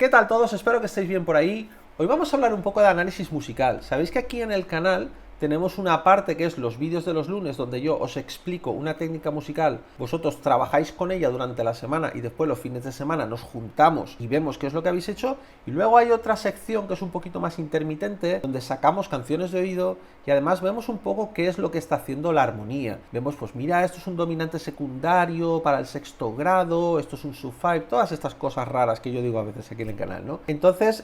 ¿Qué tal todos? Espero que estéis bien por ahí. Hoy vamos a hablar un poco de análisis musical. Sabéis que aquí en el canal tenemos una parte que es los vídeos de los lunes, donde yo os explico una técnica musical, vosotros trabajáis con ella durante la semana y después los fines de semana nos juntamos y vemos qué es lo que habéis hecho. Y luego hay otra sección que es un poquito más intermitente, donde sacamos canciones de oído y además vemos un poco qué es lo que está haciendo la armonía. Vemos, pues mira, esto es un dominante secundario para el sexto grado, esto es un sub-5, todas estas cosas raras que yo digo a veces aquí en el canal, ¿no? Entonces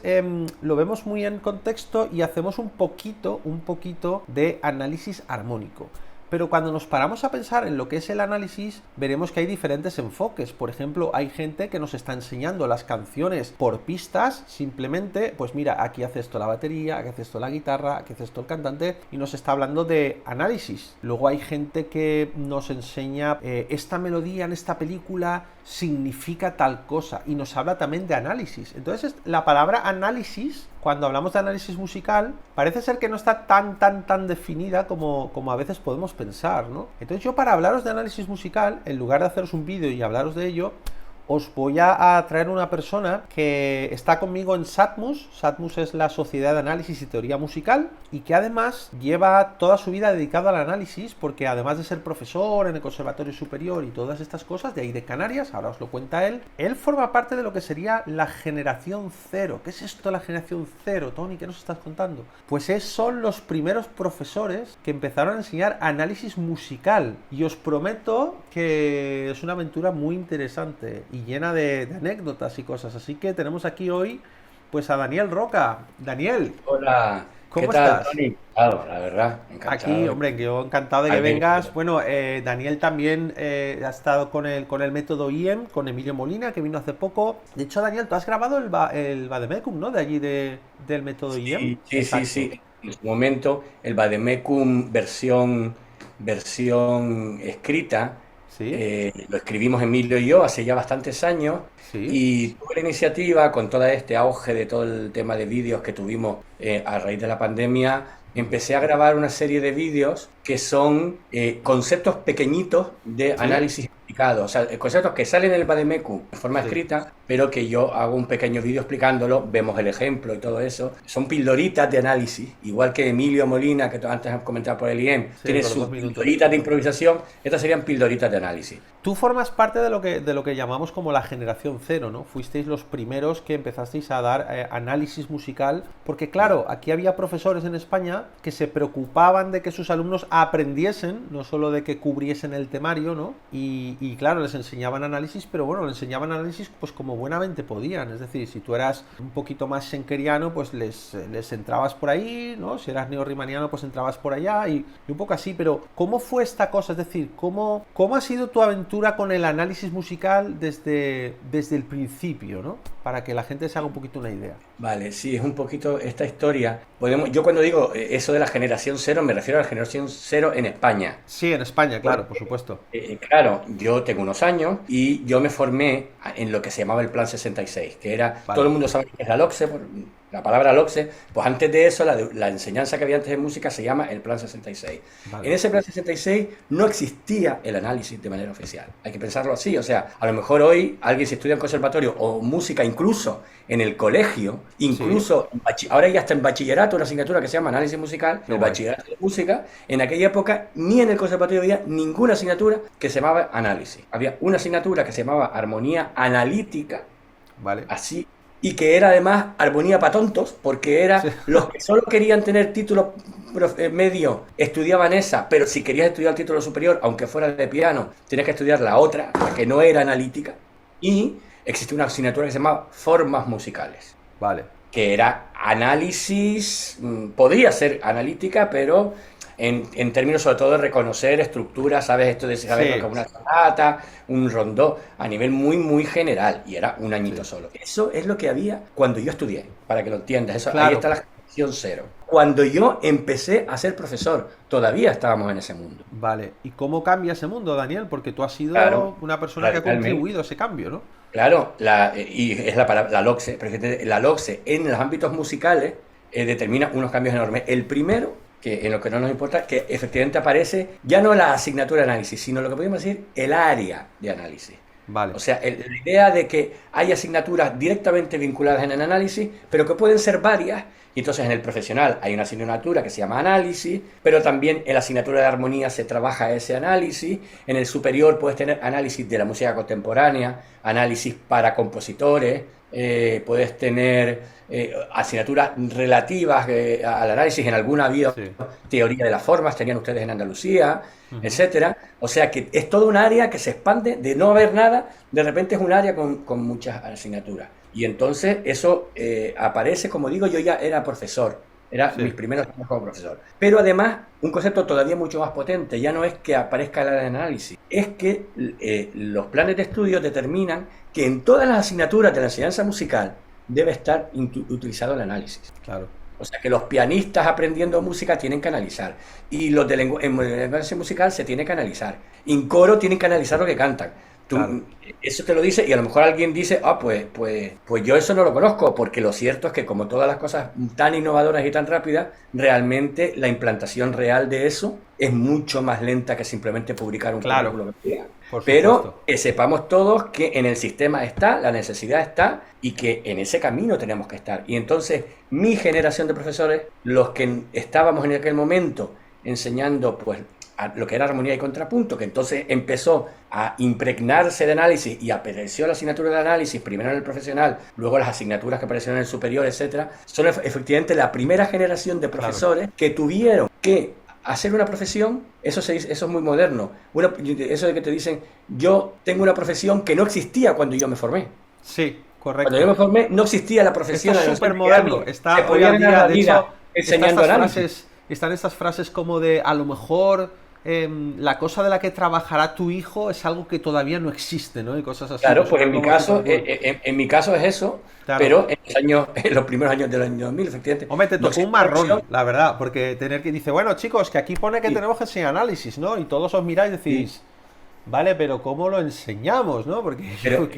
lo vemos muy en contexto y hacemos un poquito de análisis armónico. Pero cuando nos paramos a pensar en lo que es el análisis, veremos que hay diferentes enfoques. Por ejemplo, hay gente que nos está enseñando las canciones por pistas, simplemente, pues mira, aquí hace esto la batería, aquí hace esto la guitarra, aquí hace esto el cantante, y nos está hablando de análisis. Luego hay gente que nos enseña esta melodía en esta película significa tal cosa, y nos habla también de análisis. Entonces, la palabra análisis, cuando hablamos de análisis musical, parece ser que no está tan definida como a veces podemos pensar, ¿no? Entonces yo, para hablaros de análisis musical, en lugar de haceros un vídeo y hablaros de ello, os voy a traer una persona que está conmigo en Satmus. Satmus es la Sociedad de Análisis y Teoría Musical, y que además lleva toda su vida dedicado al análisis, porque además de ser profesor en el Conservatorio Superior y todas estas cosas, de ahí de Canarias, ahora os lo cuenta él forma parte de lo que sería la generación cero. ¿Qué es esto, la generación cero, Tony? ¿Qué nos estás contando? Pues son los primeros profesores que empezaron a enseñar análisis musical, y os prometo que es una aventura muy interesante y llena de anécdotas y cosas. Así que tenemos aquí hoy pues a Daniel Roca. Daniel, Hola, ¿qué ¿cómo tal, estás? Tony? Claro, la verdad, Aquí, encantado. hombre, yo encantado de que vengas. Bueno, Daniel también ha estado con el método IEM, con Emilio Molina, que vino hace poco. De hecho, Daniel, tú has grabado el Vademecum, ¿no? De allí del método IEM. Sí, sí, sí, Exacto. sí. En su momento, el Vademecum versión escrita, ¿Sí? lo escribimos Emilio y yo hace ya bastantes años, ¿Sí? y tuve la iniciativa con todo este auge de todo el tema de vídeos que tuvimos a raíz de la pandemia. Mm. Empecé a grabar una serie de vídeos que son conceptos pequeñitos de ¿Sí? análisis explicado, o sea, conceptos que salen en el Bademecum en forma Sí. escrita, pero que yo hago un pequeño vídeo explicándolo, vemos el ejemplo y todo eso. Son pildoritas de análisis, igual que Emilio Molina, que antes has comentado por el IEM, Sí, tiene por los sus 2 minutos. pildoritas de improvisación. Estas serían pildoritas de análisis. Tú formas parte de lo que llamamos como la generación cero, ¿no? Fuisteis los primeros que empezasteis a dar análisis musical, porque claro, aquí había profesores en España que se preocupaban de que sus alumnos aprendiesen, no solo de que cubriesen el temario, ¿no? Y claro, les enseñaban análisis, pero bueno, les enseñaban análisis pues como buenamente podían. Es decir, si tú eras un poquito más schenkeriano, pues les entrabas por ahí, ¿no? Si eras neorrimaniano, pues entrabas por allá y un poco así. Pero ¿cómo fue esta cosa? Es decir, ¿cómo ha sido tu aventura con el análisis musical desde el principio, ¿no? Para que la gente se haga un poquito una idea. Vale, sí, es un poquito esta historia. Yo cuando digo eso de la generación cero, me refiero a la generación cero en España. Sí, en España, claro, por Porque, supuesto. claro, yo tengo unos años y yo me formé en lo que se llamaba el Plan 66, que era, todo Vale, el mundo sabe que es la LOCSE, la palabra LOCSE. Pues antes de eso, la enseñanza que había antes de música se llama el Plan 66. En vale. ese Plan 66 no existía el análisis de manera oficial. Hay que pensarlo así, o sea, a lo mejor hoy alguien, si estudia en conservatorio o música, incluso en el colegio, Sí, incluso ahora ya está en bachillerato una asignatura que se llama análisis musical, qué el guay. bachillerato de música. En aquella época ni en el conservatorio había ninguna asignatura que se llamaba análisis. Había una asignatura que se llamaba armonía analítica, Vale. así, y que era además armonía para tontos, porque Sí. era los que solo querían tener título medio estudiaban esa, pero si querías estudiar el título superior, aunque fuera de piano, tenías que estudiar la otra, la que no era analítica. Y existía una asignatura que se llamaba formas musicales, Vale. que era análisis, podría ser analítica, pero en términos sobre todo de reconocer estructuras, ¿sabes? Esto de saber lo que Sí, es una sonata, un rondó, a nivel muy general, y era un añito sí. solo. Eso es lo que había cuando yo estudié, para que lo entiendas. Eso, ahí Claro. está la generación cero. Cuando yo empecé a ser profesor, todavía estábamos en ese mundo. Vale. ¿Y cómo cambia ese mundo, Daniel? Porque tú has Claro, sido una persona que ha radicalmente. contribuido a ese cambio, ¿no? Claro, y es la palabra, la LOCSE, pero fíjate, la LOCSE en los ámbitos musicales determina unos cambios enormes. El primero, que en lo que no nos importa, que efectivamente aparece ya no la asignatura de análisis, sino lo que podemos decir el área de análisis. Vale. O sea, la idea de que hay asignaturas directamente vinculadas en el análisis, pero que pueden ser varias. Y entonces en el profesional hay una asignatura que se llama análisis, pero también en la asignatura de armonía se trabaja ese análisis. En el superior puedes tener análisis de la música contemporánea, análisis para compositores, puedes tener asignaturas relativas al análisis. En alguna vida Sí. teoría de las formas, tenían ustedes en Andalucía, Ujú. etcétera. O sea que es todo un área que se expande, de no haber nada, de repente es un área con muchas asignaturas. Y entonces eso aparece, como digo, yo ya era profesor, era Sí. mis primeros años como profesor. Pero además, un concepto todavía mucho más potente, ya no es que aparezca el área de análisis, es que los planes de estudio determinan que en todas las asignaturas de la enseñanza musical debe estar utilizado el análisis. Claro. O sea que los pianistas aprendiendo música tienen que analizar. Y los de lenguaje musical se tiene que analizar. En coro tienen que analizar lo que cantan. Claro. Eso te lo dice y a lo mejor alguien dice, pues yo eso no lo conozco, porque lo cierto es que como todas las cosas tan innovadoras y tan rápidas, realmente la implantación real de eso es mucho más lenta que simplemente publicar un Claro. currículo que diga. Por Pero supuesto. que sepamos todos que en el sistema está, la necesidad está y que en ese camino tenemos que estar. Y entonces mi generación de profesores, los que estábamos en aquel momento enseñando pues a lo que era armonía y contrapunto, que entonces empezó a impregnarse de análisis y apareció la asignatura de análisis, primero en el profesional, luego las asignaturas que aparecieron en el superior, etcétera, son efectivamente la primera generación de profesores que tuvieron que hacer una profesión. Eso es muy moderno. Eso de que te dicen, yo tengo una profesión que no existía cuando yo me formé. Sí, correcto. Cuando yo me formé no existía la profesión. Está a no ser súper que moderno. alguien Está se hoy podía al ganar día, la de vida hecho, enseñando análisis. están estas frases como de a lo mejor la cosa de la que trabajará tu hijo es algo que todavía no existe, ¿no? Y cosas así. Claro, que pues suenan como súper cool. en mi caso es eso, Claro. pero en los primeros años del año 2000, efectivamente. Hombre, te no tocó un existía la marrón, profesión. la verdad, porque tener que dice, bueno, chicos, que aquí pone que Y, tenemos que enseñar análisis, ¿no? Y todos os miráis y y- decís, vale, pero ¿cómo lo enseñamos, no? Porque Pero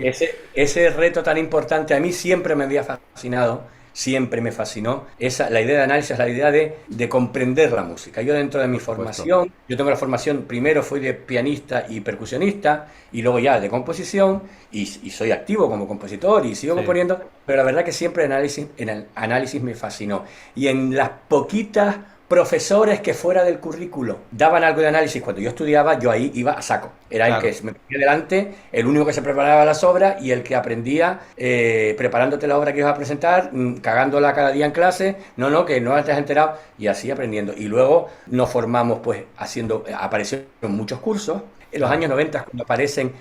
ese reto tan importante a mí siempre me había fascinado, siempre me fascinó. La idea de análisis, la idea de comprender la música. Yo dentro de mi por supuesto. formación, yo tengo la formación, primero fui de pianista y percusionista, y luego ya de composición, y soy activo como compositor y sigo Sí. componiendo, pero la verdad que siempre en el análisis me fascinó. Y en las poquitas profesores que fuera del currículo daban algo de análisis cuando yo estudiaba, yo ahí iba a saco. Era el Claro. que me ponía delante, el único que se preparaba las obras y el que aprendía preparándote la obra que ibas a presentar, cagándola cada día en clase, no, que no te has enterado, y así aprendiendo. Y luego nos formamos pues aparecieron muchos cursos. En los Claro. años 90 cuando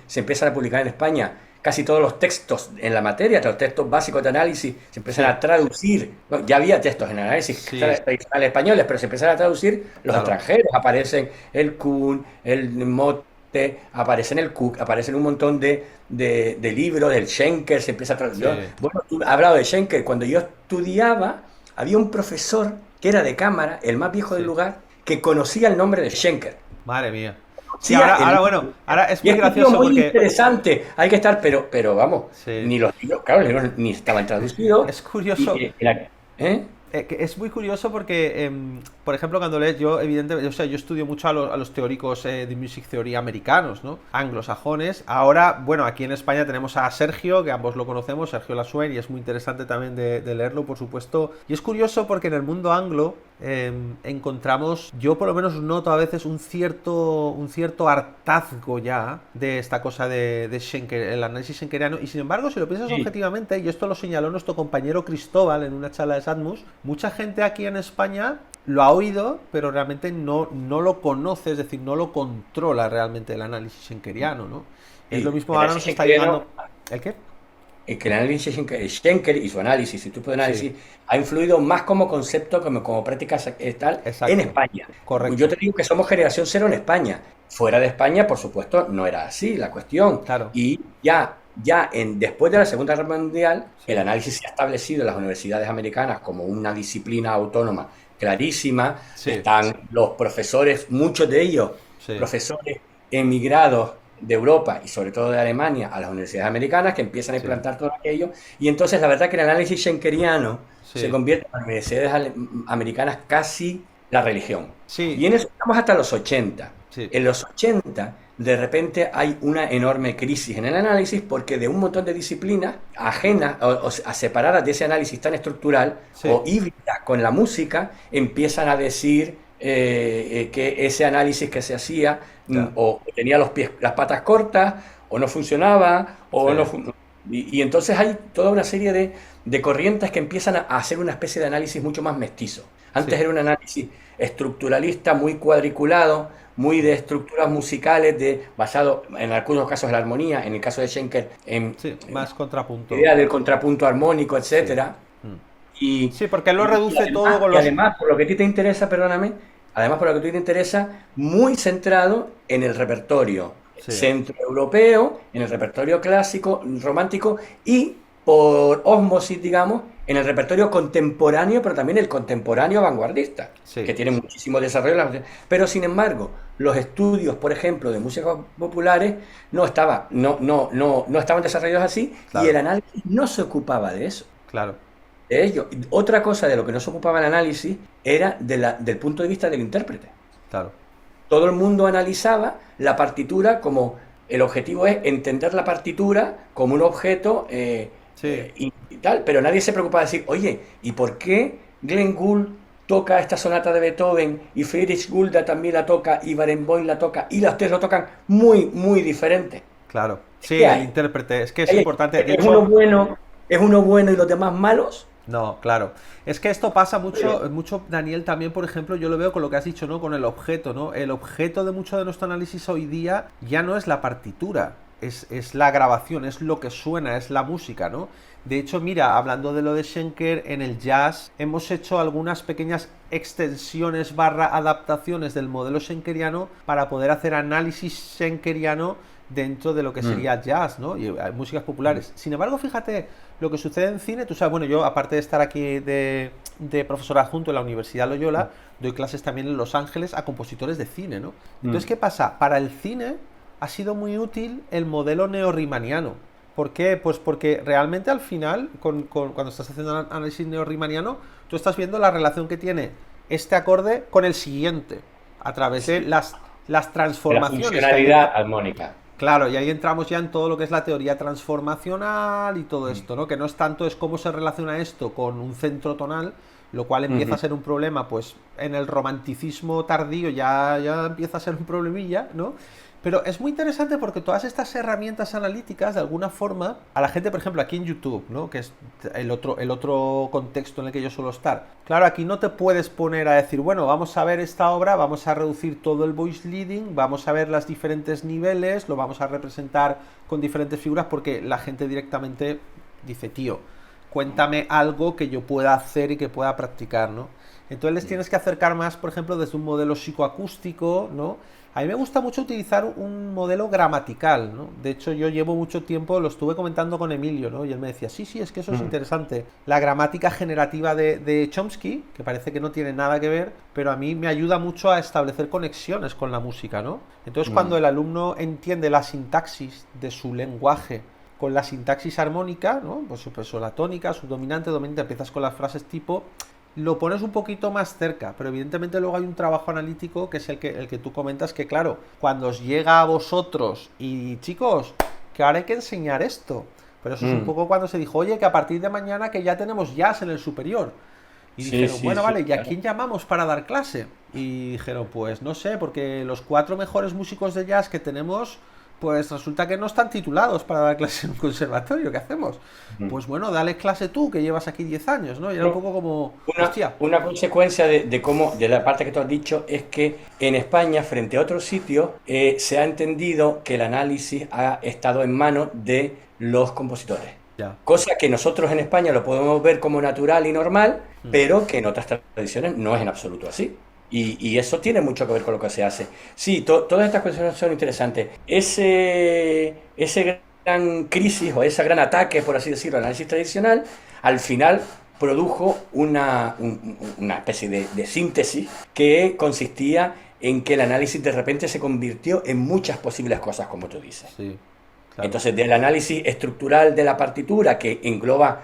se empiezan a publicar en España casi todos los textos en la materia, los textos básicos de análisis, se empiezan Sí. a traducir. Bueno, ya había textos en análisis Sí. tradicionales españoles, pero se empiezan a traducir los Claro. extranjeros. Aparecen el Kuhn, el Motte, aparecen el Cook, aparecen un montón de libros, del Schenker, se empieza a traducir. Sí. Bueno, tú has hablado de Schenker. Cuando yo estudiaba, había un profesor que era de cámara, el más viejo del Sí. lugar, que conocía el nombre de Schenker. Madre mía. Sí, Sí, ahora, bueno, ahora es y muy es un tío gracioso muy porque interesante, hay que estar, pero vamos, sí. ni los libros, claro, los libros ni estaban traducidos. Es curioso. ¿Eh? Que es muy curioso porque, por ejemplo, cuando lees, yo evidentemente, o sea, yo estudio mucho a los teóricos de music theory americanos, ¿no? Anglosajones. Ahora, bueno, aquí en España tenemos a Sergio, que ambos lo conocemos, Sergio Lassuén, y es muy interesante también de leerlo, por supuesto. Y es curioso porque en el mundo anglo encontramos, yo por lo menos noto a veces un cierto hartazgo ya de esta cosa de Schenker, el análisis schenkeriano, y sin embargo, si lo piensas Sí. objetivamente, y esto lo señaló nuestro compañero Cristóbal en una charla de Satmus, mucha gente aquí en España lo ha oído, pero realmente no lo conoce, es decir, no lo controla realmente el análisis schenkeriano, ¿no? Es Sí, lo mismo, el ahora análisis nos está schenkeriano, llegando... ¿El qué? que el análisis Schenker y su análisis, su tipo de análisis, Sí, ha influido más como concepto, como práctica tal, exacto. en España. Correcto. Yo te digo que somos generación cero en España. Fuera de España, por supuesto, no era así la cuestión. Claro. Y después de la Segunda Guerra Mundial, Sí. el análisis se ha establecido en las universidades americanas como una disciplina autónoma clarísima. Sí. Están los profesores, muchos de ellos, Sí. profesores emigrados de Europa y sobre todo de Alemania a las universidades americanas, que empiezan a Sí. implantar todo aquello. Y entonces la verdad que el análisis schenkeriano Sí. se convierte en las universidades americanas casi la religión. Sí. Y en eso estamos hasta los 80. Sí, En los 80, de repente hay una enorme crisis en el análisis porque de un montón de disciplinas ajenas o separadas de ese análisis tan estructural sí, o híbridas con la música, empiezan a decir que ese análisis que se hacía ya, o tenía los pies, las patas cortas o no funcionaba sí, o no y entonces hay toda una serie de corrientes que empiezan a hacer una especie de análisis mucho más mestizo. Antes sí, era un análisis estructuralista, muy cuadriculado, muy de estructuras musicales, basado en algunos casos en la armonía, en el caso de Schenker, en sí, la más contrapunto. idea del contrapunto armónico, Sí. etcétera. Mm. Y, Sí, porque él lo reduce todo con y los... además, por lo que a ti te interesa, perdóname, además por lo que a ti te interesa, muy centrado en el repertorio Sí, centroeuropeo, en el repertorio clásico, romántico y por ósmosis, digamos, en el repertorio contemporáneo, pero también el contemporáneo vanguardista, que sí, tiene muchísimo desarrollo. Pero sin embargo, los estudios, por ejemplo, de músicas populares no estaban desarrollados así y el claro, análisis no se ocupaba de eso. claro, De ello. Otra cosa de lo que no se ocupaba el análisis era del punto de vista del intérprete. claro. Todo el mundo analizaba la partitura como el objetivo es entender la partitura como un objeto Sí, y tal, pero nadie se preocupaba de decir, oye, ¿y por qué Glenn Gould toca esta sonata de Beethoven y Friedrich Gulda también la toca y Barenboim la toca y las tres lo tocan muy, muy diferente? claro. Sí, ¿Qué el hay? intérprete. Es que es ¿Hay- importante. De ¿Es uno hecho, bueno, es uno bueno y los demás malos? no, claro. Es que esto pasa Pero, mucho, mucho, Daniel, también, por ejemplo, yo lo veo con lo que has dicho, ¿no? Con el objeto, ¿no? El objeto de mucho de nuestro análisis hoy día ya no es la partitura, es la grabación, es lo que suena, es la música, ¿no? De hecho, mira, hablando de lo de Schenker, en el jazz hemos hecho algunas pequeñas extensiones barra adaptaciones del modelo schenkeriano para poder hacer análisis schenkeriano dentro de lo que mm, sería jazz, ¿no? Y músicas populares. Sin embargo, fíjate, lo que sucede en cine, tú sabes, bueno, yo aparte de estar aquí de profesor adjunto en la Universidad Loyola, doy clases también en Los Ángeles a compositores de cine, ¿no? Entonces, mm, ¿qué pasa? Para el cine ha sido muy útil el modelo neorrimaniano. ¿Por qué? Pues porque realmente al final, cuando estás haciendo análisis neorrimaniano, tú estás viendo la relación que tiene este acorde con el siguiente, a través de sí, las de la transformaciones que hay funcionalidad dentro. armónica. Claro, y ahí entramos ya en todo lo que es la teoría transformacional y todo Mm, esto, ¿no? Que no es tanto es cómo se relaciona esto con un centro tonal, lo cual empieza a ujú. ser un problema, pues en el romanticismo tardío ya empieza a ser un problemilla, ¿no? Pero es muy interesante porque todas estas herramientas analíticas, de alguna forma, a la gente, por ejemplo, aquí en YouTube, ¿no? Que es el otro contexto en el que yo suelo estar. Claro, aquí no te puedes poner a decir, bueno, vamos a ver esta obra, vamos a reducir todo el voice leading, vamos a ver los diferentes niveles, lo vamos a representar con diferentes figuras, porque la gente directamente dice, tío, cuéntame algo que yo pueda hacer y que pueda practicar, ¿no? Entonces les tienes que acercar más, por ejemplo, desde un modelo psicoacústico, ¿no? A mí me gusta mucho utilizar un modelo gramatical, ¿no? De hecho, yo llevo mucho tiempo, lo estuve comentando con Emilio, ¿no? Y él me decía, sí, sí, es que eso es Mm, interesante. La gramática generativa de Chomsky, que parece que no tiene nada que ver, pero a mí me ayuda mucho a establecer conexiones con la música, ¿no? Entonces, cuando mm, el alumno entiende la sintaxis de su lenguaje con la sintaxis armónica, ¿no? Pues la tónica, subdominante, dominante, empiezas con las frases tipo, lo pones un poquito más cerca, pero evidentemente luego hay un trabajo analítico que es el que tú comentas, que claro, cuando os llega a vosotros y chicos, que ahora hay que enseñar esto, pero eso es un mm. poco cuando se dijo, oye, que a partir de mañana que ya tenemos jazz en el superior. Y Sí, dijeron, sí, bueno, sí, vale, ¿y a claro. quién llamamos para dar clase? Y dijeron, pues no sé, porque los cuatro mejores músicos de jazz que tenemos, pues resulta que no están titulados para dar clase en un conservatorio. ¿Qué hacemos? Mm. Pues bueno, dale clase tú, que llevas aquí 10 años, ¿no? Y era un No, poco como, Una, hostia, una consecuencia de cómo, de la parte que tú has dicho, es que en España, frente a otros sitios, se ha entendido que el análisis ha estado en manos de los compositores. ya. Cosa que nosotros en España lo podemos ver como natural y normal, Mm, pero que en otras tradiciones no es en absoluto así. Y eso tiene mucho que ver con lo que se hace. Sí, todas estas cuestiones son interesantes. Ese gran crisis o ese gran ataque, por así decirlo, al análisis tradicional, al final produjo una especie de síntesis que consistía en que el análisis de repente se convirtió en muchas posibles cosas, como tú dices. sí, claro. Entonces, del análisis estructural de la partitura, que engloba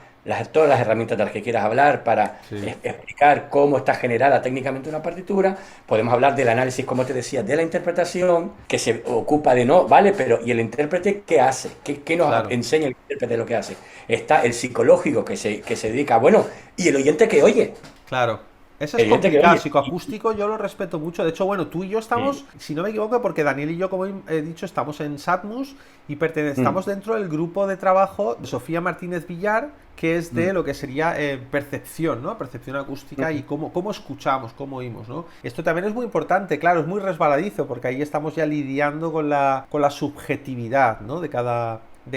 todas las herramientas de las que quieras hablar para Sí. explicar cómo está generada técnicamente una partitura. Podemos hablar del análisis, como te decía, de la interpretación, que se ocupa de no, ¿vale? Pero, ¿y el intérprete qué hace? ¿Qué nos Claro. enseña el intérprete de lo que hace? Está el psicológico que se dedica, bueno, y el oyente que oye. Claro. Eso es El oyente que complicado. oye. Psicoacústico yo lo respeto mucho. De hecho, bueno, tú y yo estamos, si no me equivoco, porque Daniel y yo, como he dicho, estamos en Satmus y estamos dentro del grupo de trabajo de Sofía Martínez Villar, que es de lo que sería percepción, ¿no? Percepción acústica y cómo escuchamos, cómo oímos, ¿no? Esto también es muy importante, claro, es muy resbaladizo, porque ahí estamos ya lidiando con la subjetividad, ¿no? De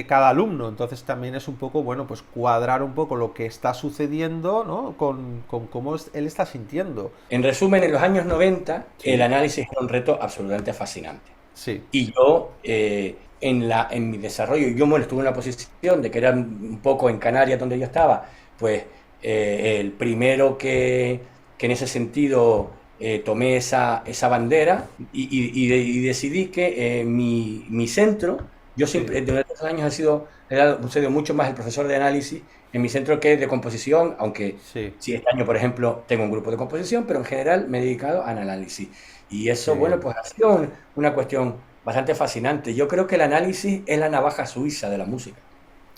cada alumno. Entonces también es un poco, bueno, pues cuadrar un poco lo que está sucediendo, ¿no? Con cómo él está sintiendo. En resumen, en los años 90, Sí. el análisis era un reto absolutamente fascinante. Sí, Y yo, en mi desarrollo, yo bueno, estuve en una posición de que era un poco en Canarias donde yo estaba, pues el primero que en ese sentido tomé esa bandera y decidí que mi centro, yo sí, siempre, durante estos años he sido mucho más el profesor de análisis en mi centro que de composición, aunque sí. sí, este año, por ejemplo, tengo un grupo de composición, pero en general me he dedicado al análisis. Y Qué eso, bueno, bien. pues ha sido una cuestión bastante fascinante. Yo creo que el análisis es la navaja suiza de la música.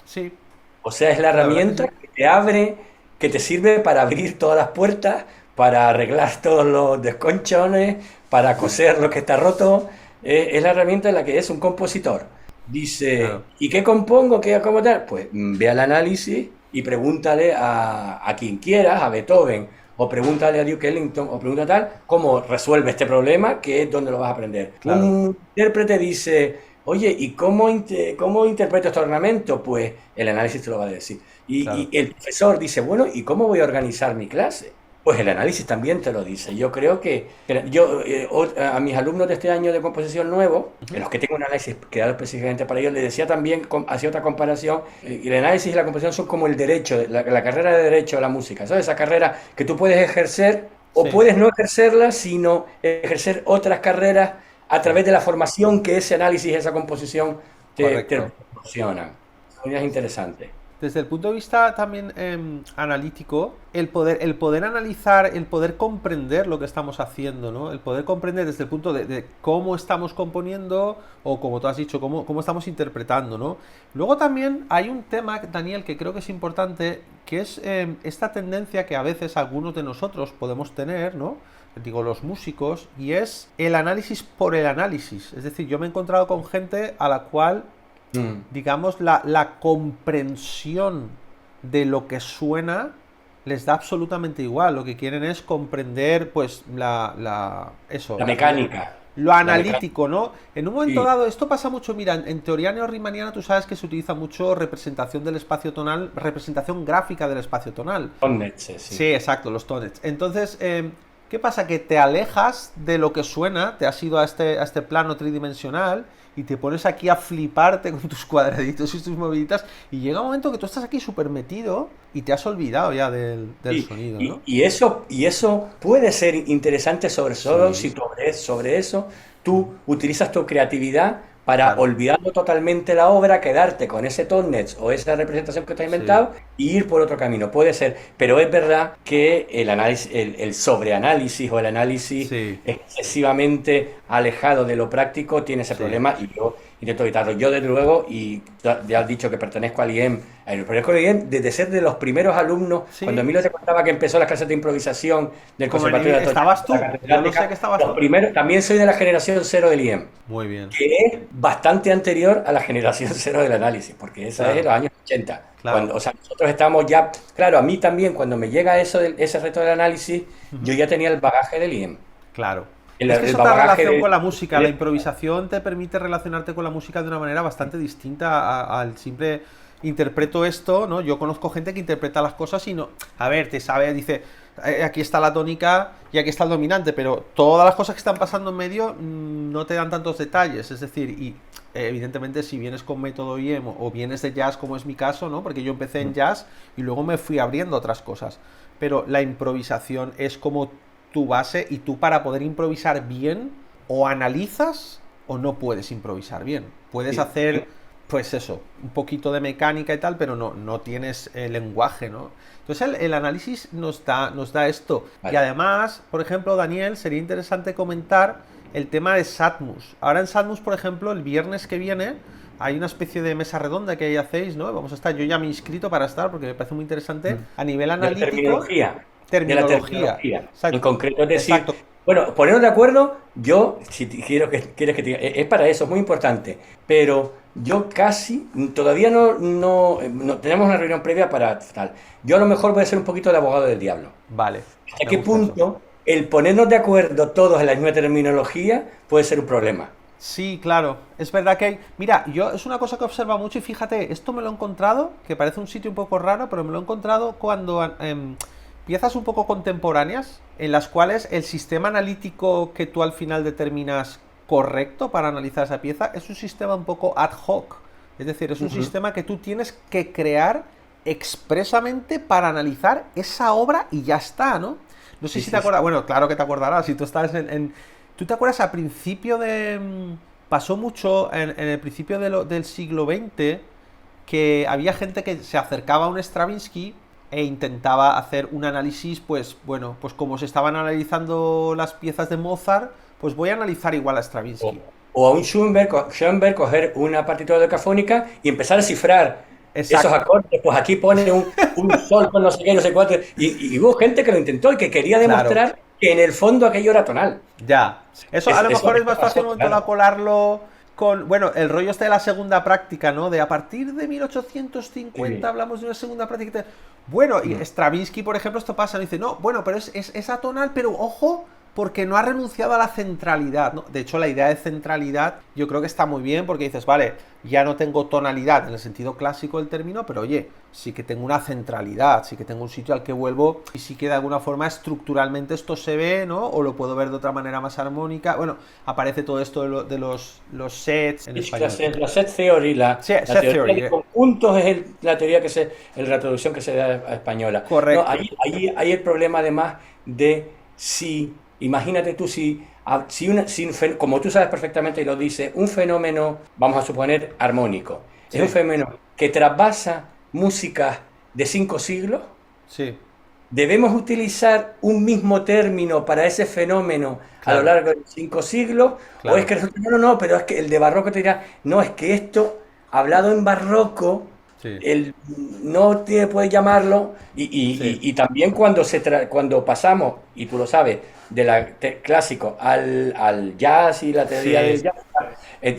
Sí, O sea, es la la verdad que herramienta sí. que te abre, que te sirve para abrir todas las puertas, para arreglar todos los desconchones, para coser lo que está roto. Es la herramienta en la que es un compositor. Dice, Claro, ¿y qué compongo? ¿Qué cómo tal? Pues ve al análisis y pregúntale a quien quieras, a Beethoven, o pregúntale a Duke Ellington, o pregunta tal, cómo resuelve este problema, que es donde lo vas a aprender. claro, Un intérprete dice, oye, ¿y cómo interpreto este ornamento? Pues el análisis te lo va a decir. claro. Y el profesor dice, bueno, ¿y cómo voy a organizar mi clase? Pues el análisis también te lo dice. Yo creo que yo a mis alumnos de este año de composición nuevo, en Ujú. los que tengo un análisis creado específicamente para ellos, les decía también, hacía otra comparación, y el análisis y la composición son como el derecho, la carrera de derecho a la música, ¿sabes? Esa carrera que tú puedes ejercer o Sí, puedes no ejercerla, sino ejercer otras carreras a sí, través de la formación que ese análisis, esa composición te correcto. proporciona. Es interesante. Desde el punto de vista también analítico, el poder analizar, el poder comprender lo que estamos haciendo, ¿no? El poder comprender desde el punto de cómo estamos componiendo o, como tú has dicho, cómo estamos interpretando, ¿no? Luego también hay un tema, Daniel, que creo que es importante, que es esta tendencia que a veces algunos de nosotros podemos tener, ¿no? Digo, los músicos, y es el análisis por el análisis. Es decir, yo me he encontrado con gente a la cual Mm. digamos, la comprensión de lo que suena les da absolutamente igual. Lo que quieren es comprender, pues, eso, La mecánica. lo La mecánica. analítico, ¿no? En un momento Sí. dado, esto pasa mucho, mira, en teoría neorriemanniana tú sabes que se utiliza mucho representación del espacio tonal, representación gráfica del espacio tonal. Tonnetz, sí. Sí, exacto, los tonets. Entonces, ¿qué pasa? Que te alejas de lo que suena, te has ido a este plano tridimensional y te pones aquí a fliparte con tus cuadraditos y tus moviditas y llega un momento que tú estás aquí súper metido y te has olvidado ya del Sí, sonido, ¿no? y eso puede ser interesante sobre todo si Sí, sobre eso tú utilizas tu creatividad para claro, olvidando totalmente la obra, quedarte con ese tonnet o esa representación que te has sí, inventado y ir por otro camino. Puede ser, pero es verdad que el análisis, el sobreanálisis o el análisis sí, excesivamente alejado de lo práctico tiene ese sí, problema y yo intento evitarlo. Yo, desde luego, y ya has dicho que pertenezco al IEM, pertenezco al IEM desde ser de los primeros alumnos, cuando sí. Emilio te contaba que empezó las clases de improvisación del Como Conservatorio de Atocha, estabas la tú, yo lo sé catedrática, que estabas los tú. primeros, también soy de la generación cero del IEM, Muy bien, que es bastante anterior a la generación cero del análisis, porque esa es de claro, los años 80. claro, O sea, nosotros estamos ya, claro, a mí también cuando me llega ese reto del análisis, yo ujú, ya tenía el bagaje del IEM, claro. Es que es el otra bagaje relación con la música. La de- improvisación te permite relacionarte con la música de una manera bastante distinta al simple interpreto esto, ¿no? Yo conozco gente que interpreta las cosas y no. A ver, te sabe, dice, aquí está la tónica y aquí está el dominante, pero todas las cosas que están pasando en medio no te dan tantos detalles. Es decir, y evidentemente si vienes con método IEM o vienes de jazz, como es mi caso, ¿no? Porque yo empecé en jazz y luego me fui abriendo otras cosas. Pero la improvisación es como tu base y tú para poder improvisar bien o analizas o no puedes improvisar bien. Puedes sí. hacer pues eso, un poquito de mecánica y tal, pero no tienes lenguaje, ¿no? Entonces el análisis nos da esto. Vale. Y además, por ejemplo, Daniel, sería interesante comentar el tema de Satmus. Ahora en Satmus, por ejemplo, el viernes que viene hay una especie de mesa redonda que ahí hacéis, ¿no? Vamos a estar, yo ya me he inscrito para estar porque me parece muy interesante. A nivel analítico. De la terminología. Exacto. En concreto, es decir, Exacto. bueno, ponernos de acuerdo, yo, si quieres que te diga, es para eso, es muy importante, pero yo casi, todavía no tenemos una reunión previa para tal. Yo a lo mejor voy a ser un poquito de abogado del diablo. Vale. ¿Hasta qué punto el ponernos de acuerdo todos en la misma terminología puede ser un problema? Sí, claro. Es verdad que hay... Mira, yo es una cosa que observo mucho y fíjate, esto me lo he encontrado, que parece un sitio un poco raro, pero me lo he encontrado cuando piezas un poco contemporáneas, en las cuales el sistema analítico que tú al final determinas correcto para analizar esa pieza es un sistema un poco ad hoc. Es decir, es un sistema que tú tienes que crear expresamente para analizar esa obra y ya está, ¿no? No sé si te acuerdas... Bueno, claro que te acordarás, si tú estás ¿Tú te acuerdas al principio de... Pasó mucho en el principio del siglo XX que había gente que se acercaba a un Stravinsky e intentaba hacer un análisis, pues bueno, pues como se estaban analizando las piezas de Mozart, pues voy a analizar igual a Stravinsky. O a un Schoenberg coger una partitura decafónica y empezar a cifrar esos acordes, pues aquí pone un sol con no sé qué, no sé cuánto, y hubo gente que lo intentó y que quería demostrar que en el fondo aquello era tonal. Ya, eso a lo mejor es más fácil un momento de colarlo con, bueno, el rollo este de la segunda práctica, ¿no? De a partir de 1850 hablamos de una segunda práctica. Bueno, y Stravinsky, por ejemplo, esto pasa, dice, no, bueno, pero es atonal, pero ojo, porque no ha renunciado a la centralidad, ¿no? De hecho, la idea de centralidad yo creo que está muy bien porque dices, vale, ya no tengo tonalidad en el sentido clásico del término, pero oye, sí que tengo una centralidad, sí que tengo un sitio al que vuelvo y sí que de alguna forma estructuralmente esto se ve, ¿no? O lo puedo ver de otra manera más armónica. Bueno, aparece todo esto de los sets en español. La set theory, la teoría de conjuntos es la teoría la traducción que se da a española. Correcto. No, ahí el problema además de si... Imagínate tú como tú sabes perfectamente y lo dice, un fenómeno, vamos a suponer, armónico. Sí. Es un fenómeno que trasvasa músicas de 5 siglos. Sí. ¿Debemos utilizar un mismo término para ese fenómeno a lo largo de 5 siglos? Claro. ¿O es que no, pero es que el de barroco te dirá, no, es que esto, hablado en barroco, no te puede llamarlo, y también cuando pasamos, y tú lo sabes, de clásico al jazz y la teoría del jazz,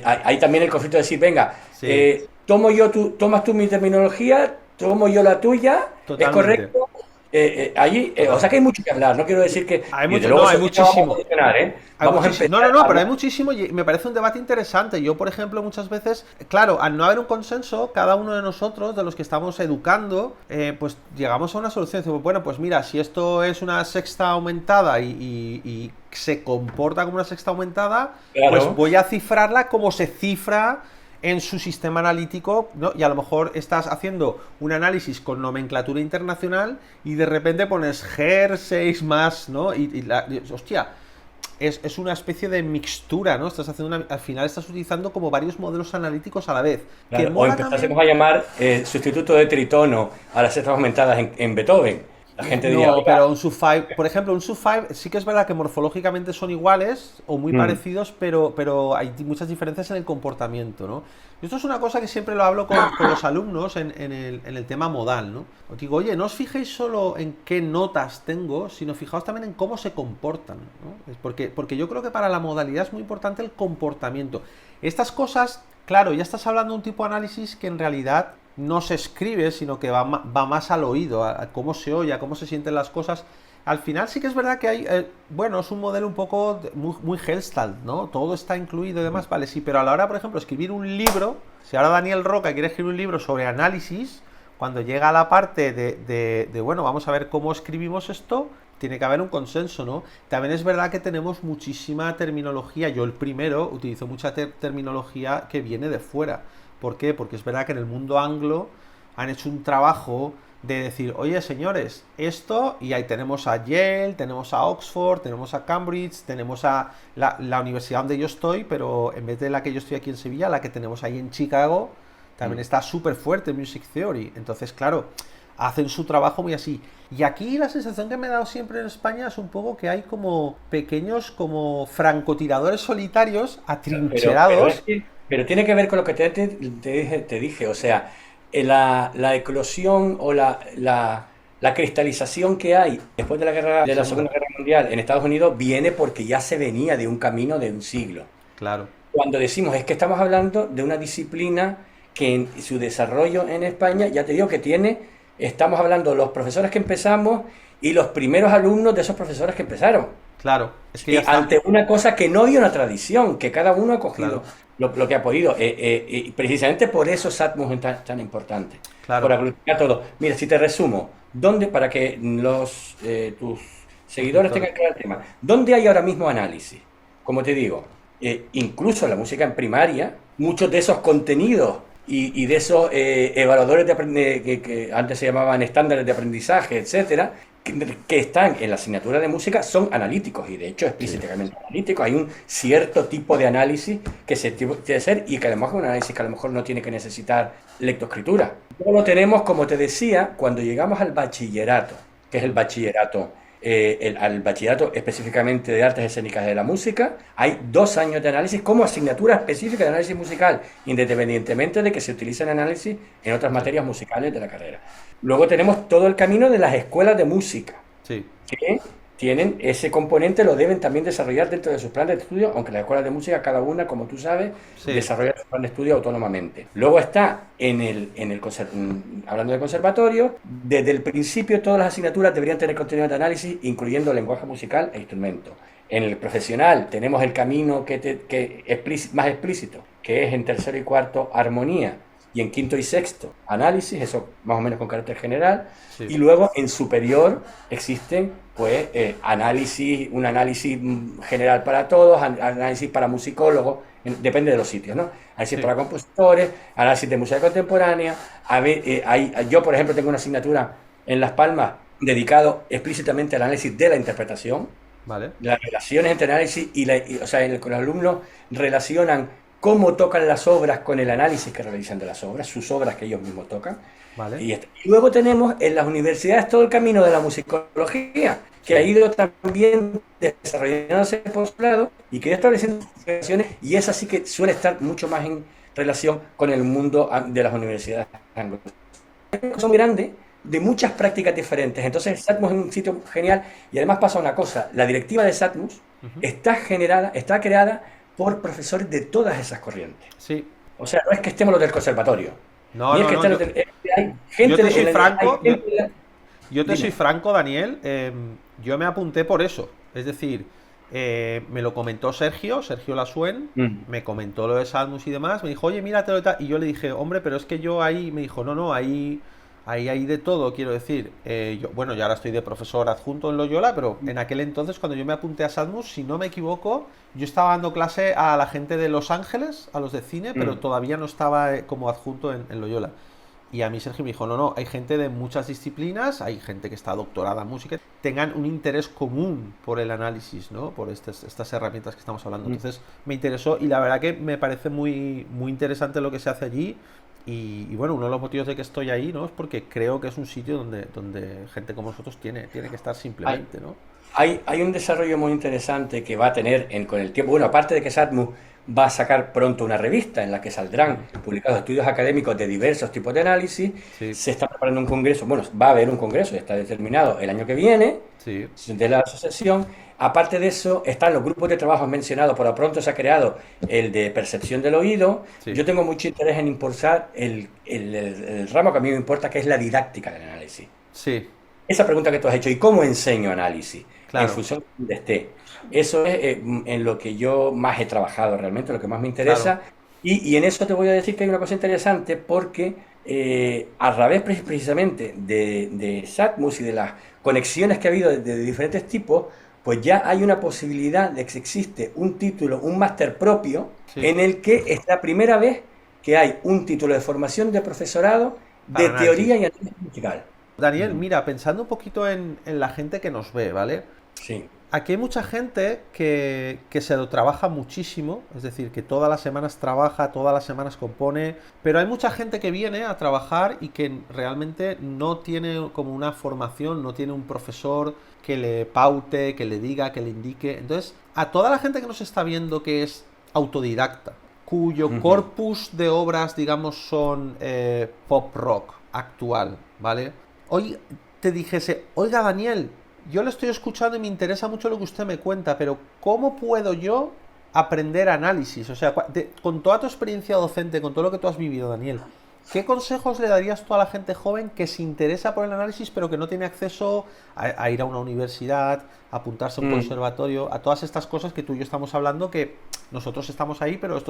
hay también el conflicto de decir, venga, tomas tú mi terminología, tomo yo la tuya. Totalmente. ¿Es correcto? O sea que hay mucho que hablar, no quiero decir que... Hay muchísimo. Pero hay muchísimo y me parece un debate interesante. Yo, por ejemplo, muchas veces, claro, al no haber un consenso, cada uno de nosotros, de los que estamos educando, pues llegamos a una solución. Decimos, bueno, pues mira, si esto es una sexta aumentada y se comporta como una sexta aumentada, pues voy a cifrarla como se cifra en su sistema analítico, ¿no? Y a lo mejor estás haciendo un análisis con nomenclatura internacional y de repente pones GER 6 más, ¿no? Hostia, es una especie de mixtura, ¿no? Al final estás utilizando como varios modelos analíticos a la vez. Claro, o empezásemos a llamar sustituto de tritono a las sextas aumentadas en Beethoven. La gente diría, pero un sub-5, por ejemplo, un sub-5 sí que es verdad que morfológicamente son iguales o muy parecidos, pero hay muchas diferencias en el comportamiento, ¿no? Y esto es una cosa que siempre lo hablo con los alumnos en el tema modal, ¿no? Os digo, oye, no os fijéis solo en qué notas tengo, sino fijaos también en cómo se comportan, ¿no? Porque yo creo que para la modalidad es muy importante el comportamiento. Estas cosas, claro, ya estás hablando de un tipo de análisis que en realidad no se escribe, sino que va más al oído, a cómo se oye, a cómo se sienten las cosas. Al final sí que es verdad que hay, es un modelo un poco muy Hellstad, ¿no? Todo está incluido y demás, vale, sí, pero a la hora, por ejemplo, escribir un libro, si ahora Daniel Roca quiere escribir un libro sobre análisis, cuando llega a la parte de bueno, vamos a ver cómo escribimos esto, tiene que haber un consenso, ¿no? También es verdad que tenemos muchísima terminología, yo el primero utilizo mucha terminología que viene de fuera. ¿Por qué? Porque es verdad que en el mundo anglo han hecho un trabajo de decir, oye señores, esto, y ahí tenemos a Yale, tenemos a Oxford, tenemos a Cambridge, tenemos a la universidad donde yo estoy, pero en vez de la que yo estoy aquí en Sevilla, la que tenemos ahí en Chicago, también está súper fuerte Music Theory. Entonces, claro, hacen su trabajo muy así. Y aquí la sensación que me he dado siempre en España es un poco que hay como pequeños, como francotiradores solitarios atrincherados. Pero tiene que ver con lo que te dije, o sea, la eclosión o la cristalización que hay después de la Segunda. Segunda Guerra Mundial en Estados Unidos viene porque ya se venía de un camino de un siglo. Claro, Cuando decimos es que estamos hablando de una disciplina que en su desarrollo en España, ya te digo que estamos hablando de los profesores que empezamos y los primeros alumnos de esos profesores que empezaron. claro, es que Y ya está. ante una cosa que no había una tradición, que cada uno ha cogido Claro, lo que ha podido. Y precisamente por eso Satmus es tan importante, por claro, aglutinar todo. Mira, si te resumo, para que tus seguidores suscriptores. tengan claro el tema, ¿dónde hay ahora mismo análisis? Como te digo, incluso en la música en primaria, muchos de esos contenidos y de esos evaluadores que antes se llamaban estándares de aprendizaje, etcétera, que están en la asignatura de música son analíticos y de hecho Sí, explícitamente analíticos. Hay un cierto tipo de análisis que se tiene que hacer y que además es un análisis que a lo mejor no tiene que necesitar lectoescritura. Luego lo tenemos, como te decía, cuando llegamos al bachillerato, que es el bachillerato, al bachillerato específicamente de artes escénicas de la música, hay 2 años de análisis como asignatura específica de análisis musical, independientemente de que se utilicen análisis en otras sí, materias musicales de la carrera. Luego tenemos todo el camino de las escuelas de música, sí, que tienen ese componente, lo deben también desarrollar dentro de sus planes de estudio, aunque las escuelas de música, cada una, como tú sabes, sí, desarrolla su plan de estudio autónomamente. Luego está hablando de conservatorio, desde el principio todas las asignaturas deberían tener contenido de análisis, incluyendo lenguaje musical e instrumento. En el profesional tenemos el camino más explícito, que es en tercero y cuarto armonía, y en quinto y sexto análisis, eso más o menos con carácter general, sí, y luego en superior existen pues un análisis general para todos, análisis para musicólogos, depende de los sitios, ¿no? Análisis sí. para compositores, análisis de música contemporánea. Yo, por ejemplo, tengo una asignatura en Las Palmas dedicado explícitamente al análisis de la interpretación, Vale, las relaciones entre análisis o sea, los alumnos relacionan cómo tocan las obras con el análisis que realizan de las obras, sus obras que ellos mismos tocan. vale. Y luego tenemos en las universidades todo el camino de la musicología, que ha Sí, ido también desarrollándose por posgrado y que ha estableciendo relaciones, y esa sí que suele estar mucho más en relación con el mundo de las universidades anglosajonas. Son grandes, de muchas prácticas diferentes. Entonces, Satmus es un sitio genial y además pasa una cosa, la directiva de Satmus ujú, está creada por profesores de todas esas corrientes. sí. O sea, no es que estemos los del conservatorio, No, ni es no, que no. estén los del... Hay Yo gente te soy hay franco, gente yo te soy Dime. franco, Daniel. Yo me apunté por eso. Es decir, me lo comentó Sergio Lasuen, Mm. me comentó lo de Salmus y demás. Me dijo, oye, míratelo y tal. Y yo le dije, hombre, pero es que yo ahí, me dijo, no, no, ahí hay de todo, quiero decir. Bueno, yo ahora estoy de profesor adjunto en Loyola, pero en aquel entonces, cuando yo me apunté a Salmus, si no me equivoco, yo estaba dando clase a la gente de Los Ángeles, a los de cine, pero Mm. todavía no estaba como adjunto en Loyola. Y a mí Sergio me dijo, no, no, hay gente de muchas disciplinas, hay gente que está doctorada en música, tengan un interés común por el análisis, ¿no? Por estas herramientas que estamos hablando. Mm. Entonces me interesó y la verdad que me parece muy, muy interesante lo que se hace allí. Y bueno, uno de los motivos de que estoy ahí, ¿no? Es porque creo que es un sitio donde gente como nosotros tiene que estar Hay, simplemente, ¿no? hay un desarrollo muy interesante que va a tener con el tiempo. Bueno, aparte de que Satmus va a sacar pronto una revista en la que saldrán Mm, publicados estudios académicos de diversos tipos de análisis, sí, se está preparando un congreso, bueno, va a haber un congreso, ya está determinado el año que viene, sí, de la asociación. Aparte de eso, están los grupos de trabajo mencionados, por lo pronto se ha creado el de percepción del oído. sí, Yo tengo mucho interés en impulsar el ramo que a mí me importa, que es la didáctica del análisis. sí, Esa pregunta que tú has hecho, ¿y cómo enseño análisis? En claro, función de donde esté. Eso es en lo que yo más he trabajado realmente, lo que más me claro. interesa. Y en eso te voy a decir que hay una cosa interesante porque a través precisamente de Satmus y de las conexiones que ha habido de diferentes tipos, pues ya hay una posibilidad de que existe un título, un máster propio, Sí, en el que es la primera vez que hay un título de formación de profesorado para de teoría análisis. y análisis musical. Daniel, Ujú. mira, pensando un poquito en la gente que nos ve, ¿vale? Sí. aquí hay mucha gente que se lo trabaja muchísimo, es decir, que todas las semanas trabaja, todas las semanas compone, pero hay mucha gente que viene a trabajar y que realmente no tiene como una formación, no tiene un profesor que le paute, que le diga, que le indique. Entonces, a toda la gente que nos está viendo que es autodidacta, cuyo corpus de obras, digamos, son pop rock actual, ¿vale? Hoy te dijese, oiga Daniel, yo le estoy escuchando y me interesa mucho lo que usted me cuenta, pero ¿cómo puedo yo aprender análisis? O sea, con toda tu experiencia docente, con todo lo que tú has vivido, Daniel, ¿qué consejos le darías tú a la gente joven que se interesa por el análisis pero que no tiene acceso a ir a una universidad, a apuntarse a un conservatorio, a todas estas cosas que tú y yo estamos hablando, que nosotros estamos ahí, pero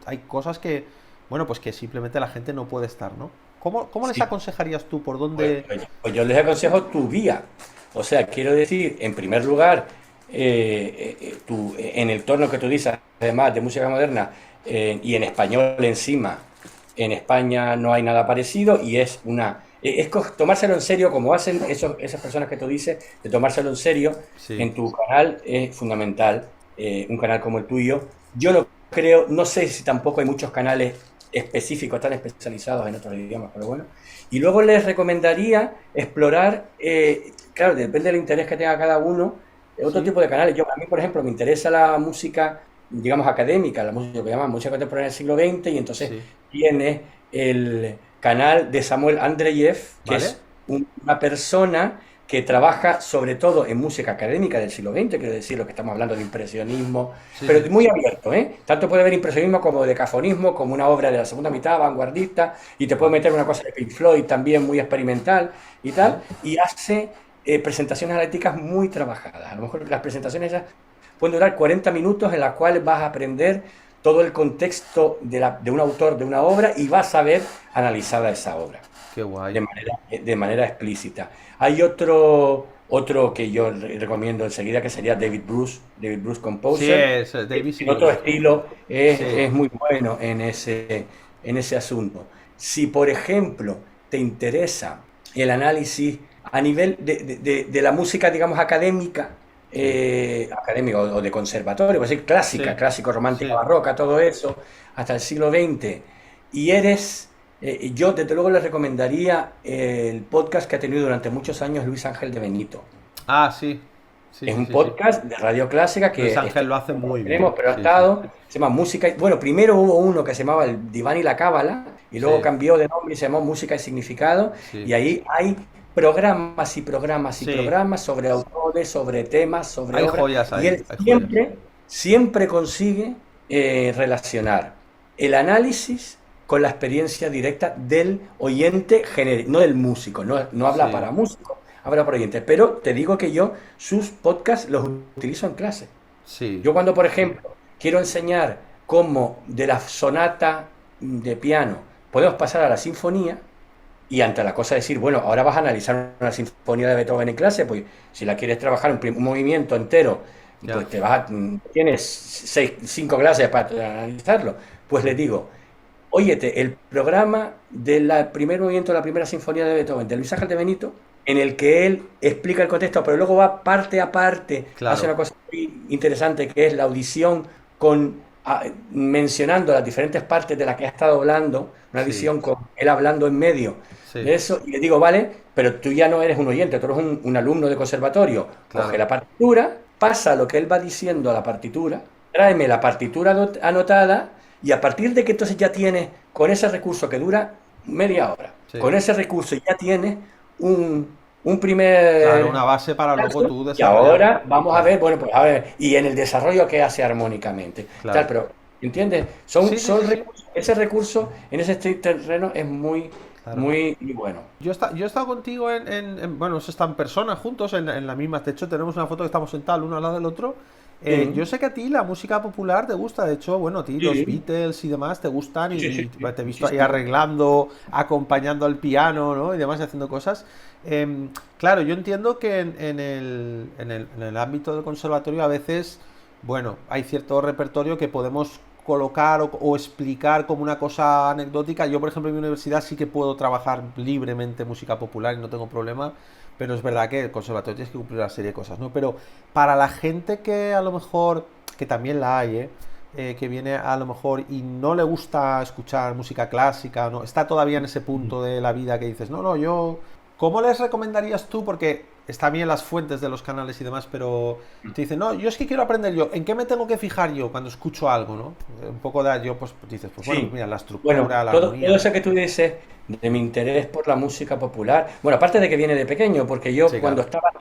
hay cosas que, bueno, pues que simplemente la gente no puede estar, ¿no? ¿Cómo les Sí. aconsejarías tú? ¿Por dónde? Pues yo les aconsejo tu vía. O sea, quiero decir, en primer lugar, en el tono que tú dices, además de música moderna, y en español encima, en España no hay nada parecido y tomárselo en serio, como hacen esas personas que tú dices, de tomárselo en serio, Sí. en tu canal es fundamental, un canal como el tuyo. Yo no creo, no sé si tampoco hay muchos canales específicos, tan especializados en otros idiomas, pero bueno. Y luego les recomendaría explorar, claro, depende del interés que tenga cada uno, otro Sí. tipo de canales. A mí, por ejemplo, me interesa la música, digamos, académica, la música que llaman música contemporánea del siglo XX, y entonces Sí. tiene el canal de Samuel Andreyev, que ¿Vale? es una persona que trabaja sobre todo en música académica del siglo XX, quiero decir, lo que estamos hablando de impresionismo, Sí, pero sí. muy abierto, ¿eh? Tanto puede haber impresionismo como decafonismo, como una obra de la segunda mitad, vanguardista, y te puede Vale. meter una cosa de Pink Floyd también muy experimental y Vale. tal, y hace presentaciones analíticas muy trabajadas. A lo mejor las presentaciones esas pueden durar 40 minutos en las cuales vas a aprender todo el contexto de un autor, de una obra, y vas a ver analizada esa obra Qué guay. de manera explícita. Hay otro que yo recomiendo enseguida, que sería David Bruce Sí, Composer. es David, sí En que lo otro conozco. estilo Sí. es muy bueno en ese asunto. Si, por ejemplo, te interesa el análisis a nivel de la música, digamos, académica, Sí. académica o de conservatorio, es decir, clásica, Sí. clásico, romántica, Sí. barroca, todo eso, hasta el siglo XX, y yo desde luego les recomendaría el podcast que ha tenido durante muchos años Luis Ángel de Benito. Ah, sí. Sí, Es sí, un sí, sí. podcast de radio clásica Luis que Ángel lo hace muy bien. tenemos, pero ha Sí, sí. estado, se llama Música. Bueno, primero hubo uno que se llamaba El Diván y la Cábala, y luego Sí. cambió de nombre y se llamó Música y Significado, Sí. y ahí hay programas y programas y Sí. programas sobre autores, sobre temas, sobre Hay obras, joyas y ahí. él Hay joyas. siempre consigue relacionar el análisis con la experiencia directa del oyente genérico, no del músico, no habla Sí. para músicos, habla para oyentes. Pero te digo que yo sus podcasts los utilizo en clase. Sí. Yo cuando, por ejemplo, quiero enseñar cómo de la sonata de piano podemos pasar a la sinfonía, y ante la cosa de decir, bueno, ahora vas a analizar una sinfonía de Beethoven en clase, pues si la quieres trabajar un movimiento entero, Ya. pues tienes 5 clases para analizarlo. Pues le digo, óyete, el programa del primer movimiento de la primera sinfonía de Beethoven, de Luis Ángel de Benito, en el que él explica el contexto, pero luego va parte a parte, hace Claro. una cosa muy interesante que es la audición mencionando las diferentes partes de las que ha estado hablando, una Sí. audición con él hablando en medio Sí. de eso, y le digo, vale, pero tú ya no eres un oyente, tú eres un alumno de conservatorio, coge Claro. la partitura, pasa lo que él va diciendo a la partitura, tráeme la partitura anotada, y a partir de que entonces ya tienes, con ese recurso que dura media hora, Sí. con ese recurso ya tienes un Claro, una primer base para luego caso, tú y desarrollar. ahora vamos a Claro. ver, bueno, pues a ver, y en el desarrollo qué hace armónicamente, tal, Claro. pero, ¿entiendes? Sí, sí, sí, sí. Ese recurso en ese terreno es muy, Claro. muy, muy bueno. Yo he estado contigo bueno, se están personas juntos en la misma. De hecho, tenemos una foto que estamos sentados uno al lado del otro. Yo Mm, sé que a ti la música popular te gusta. De hecho, bueno, a ti los sí, Beatles y demás te gustan sí, y sí, sí, te he visto ahí muchísimo. arreglando, acompañando al piano, ¿no? Y demás, y haciendo cosas. Claro, yo entiendo que en el ámbito del conservatorio a veces, bueno, hay cierto repertorio que podemos colocar o explicar como una cosa anecdótica. Yo, por ejemplo, en mi universidad sí que puedo trabajar libremente música popular y no tengo problema, pero es verdad que el conservatorio tienes que cumplir una serie de cosas, ¿no? Pero para la gente que a lo mejor, que también la hay, que viene a lo mejor y no le gusta escuchar música clásica, no está todavía en ese punto de la vida que dices, no, no, yo... ¿Cómo les recomendarías tú? Porque está bien las fuentes de los canales y demás, pero te dicen, no, yo es que quiero aprender yo, ¿en qué me tengo que fijar yo cuando escucho algo, ¿no? Un poco de yo, pues dices, pues bueno, Sí. mira, la Bueno, estructura, la todo armonía. eso que tú dices de mi interés por la música popular, bueno, aparte de que viene de pequeño, porque yo Sí, cuando claro. estaba,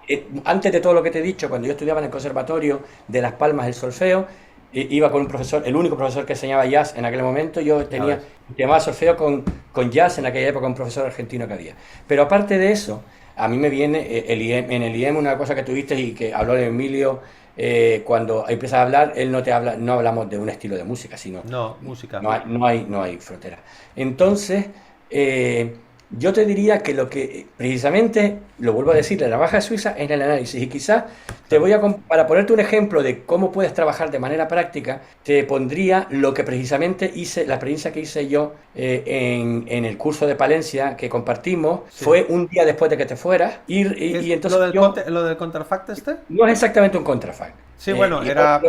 antes de todo lo que te he dicho, cuando yo estudiaba en el Conservatorio de Las Palmas el solfeo, iba con un profesor, el único profesor que enseñaba jazz en aquel momento, yo Ya tenía, ves. llamaba solfeo con jazz en aquella época, un profesor argentino que había. Pero aparte de eso, a mí me viene el IEM, en el IEM una cosa que tuviste y que habló de Emilio, cuando empiezas a hablar, él no te habla, no hablamos de un estilo de música, sino No, música. no hay frontera. Entonces, eh, yo te diría que lo que precisamente, lo vuelvo a decir, la navaja suiza es el análisis. Y quizás te Claro. voy a, para ponerte un ejemplo de cómo puedes trabajar de manera práctica, te pondría lo que precisamente hice, la experiencia que hice yo en el curso de Palencia que compartimos, Sí. fue un día después de que te fueras, y ¿Es entonces yo, lo del contrafact este? no es exactamente un contrafact. Sí, bueno, Y era...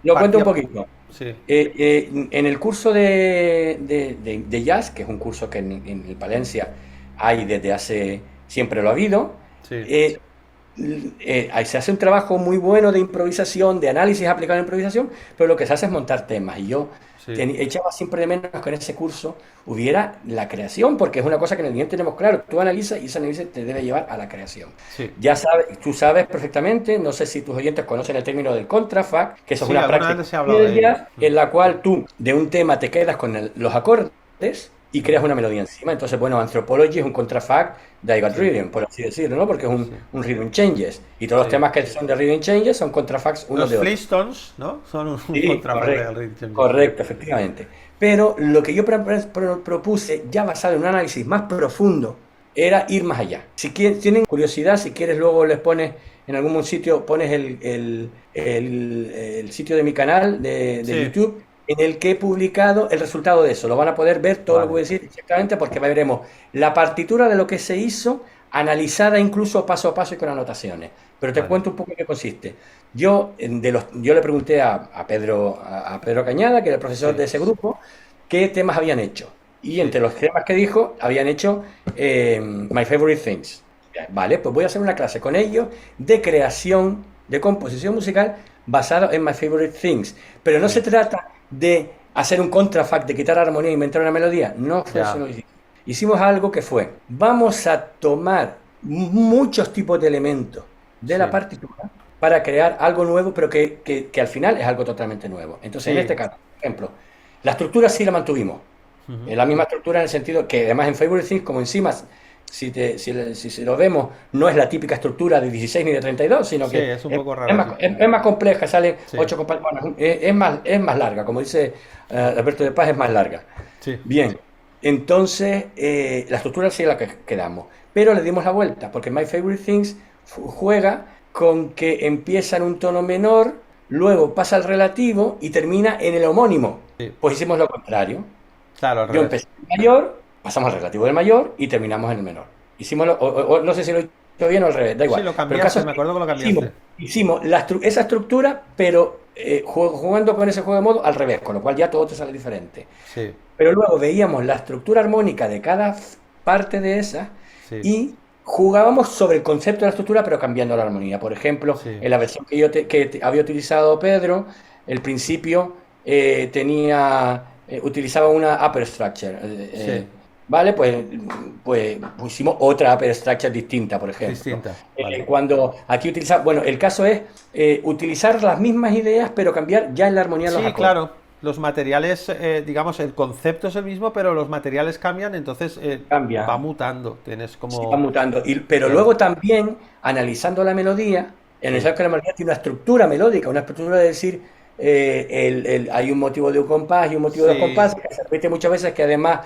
lo cuento un partía... poquito. Sí, En el curso de jazz, que es un curso que en el Palencia hay desde hace, siempre lo ha habido, sí. eh, ahí se hace un trabajo muy bueno de improvisación, de análisis aplicado a la improvisación, pero lo que se hace es montar temas. Y yo Sí, echaba siempre de menos que en ese curso hubiera la creación, porque es una cosa que en el guión tenemos claro. Tú analizas y ese análisis te debe llevar a la creación. sí. Ya sabes, tú sabes perfectamente, no sé si tus oyentes conocen el término del contrafact, que eso es Sí, una alguna práctica vez se ha hablado del de ello. jazz, en la cual tú de un tema te quedas con los acordes y creas una melodía encima. Entonces, bueno, Anthropology es un contrafact de I Got Sí, Rhythm, por así decirlo, ¿no? Porque es sí, un Rhythm Changes. Y todos los sí. temas que son de Rhythm Changes son contrafacts unos Los de otros. Flintstones, ¿no? Son un Sí, contrafact del correcto, Rhythm Changes, sí. correcto, efectivamente. Pero lo que yo propuse, ya basado en un análisis más profundo, era ir más allá. Si tienen curiosidad, si quieres luego les pones en algún sitio, pones el sitio de mi canal de Sí, YouTube en el que he publicado el resultado de eso. Lo van a poder ver todo lo que voy vale. a decir exactamente porque veremos la partitura de lo que se hizo, analizada incluso paso a paso y con anotaciones. Pero te Vale. cuento un poco en qué consiste. Yo le pregunté a Pedro Cañada, que era el profesor Sí, de ese grupo, qué temas habían hecho. Y sí. entre los temas que dijo, habían hecho My Favorite Things. Vale, pues voy a hacer una clase con ellos de creación, de composición musical basada en My Favorite Things. Pero no se Sí. trata de hacer un contrafact, de quitar armonía e inventar una melodía. No fue eso Ya. lo que hicimos. Hicimos algo que fue, vamos a tomar muchos tipos de elementos de la Sí. partitura para crear algo nuevo, pero que al final es algo totalmente nuevo. Entonces, en Sí. este caso, por ejemplo, la estructura sí la mantuvimos. Ujú. Es la misma estructura en el sentido que además en Favorite Things, como encima, si lo vemos, no es la típica estructura de 16 ni de 32, sino Sí, que es un poco raro aquí. es más compleja, salen Sí, 8 bueno, es más larga, como dice Alberto de Paz, es más larga. sí. Bien, entonces la estructura sí es la que quedamos, pero le dimos la vuelta, porque My Favorite Things juega con que empieza en un tono menor, luego pasa al relativo y termina en el homónimo. Sí. Pues hicimos lo contrario. Claro, al Yo revés. empecé en el mayor, pasamos al relativo del mayor y terminamos en el menor. Hicimos, no sé si lo he hecho bien o al revés, da Sí, igual. lo Pero el caso cambiaste, es me que acuerdo que lo hicimos, cambiaste. hicimos esa estructura, pero jugando con ese juego de modo al revés, con lo cual ya todo te sale diferente. Sí, Pero luego veíamos la estructura armónica de cada parte de esa sí, y jugábamos sobre el concepto de la estructura, pero cambiando la armonía. Por ejemplo, sí, en la versión que había utilizado Pedro, el principio utilizaba una upper structure. sí. ¿Vale? Pues pusimos otra upper structure distinta, por ejemplo. Distinta, vale. Cuando aquí utilizamos, bueno, el caso es utilizar las mismas ideas, pero cambiar ya en la armonía los Sí, acordes. claro. Los materiales, digamos, el concepto es el mismo, pero los materiales cambian, entonces Cambia. va mutando. Tienes Sí, va como... mutando. Pero Claro. luego también, analizando la melodía, Sí, analizando que la melodía tiene una estructura melódica, una estructura de decir, hay un motivo de un compás y un motivo de dos sí, compases, que se repite muchas veces, que además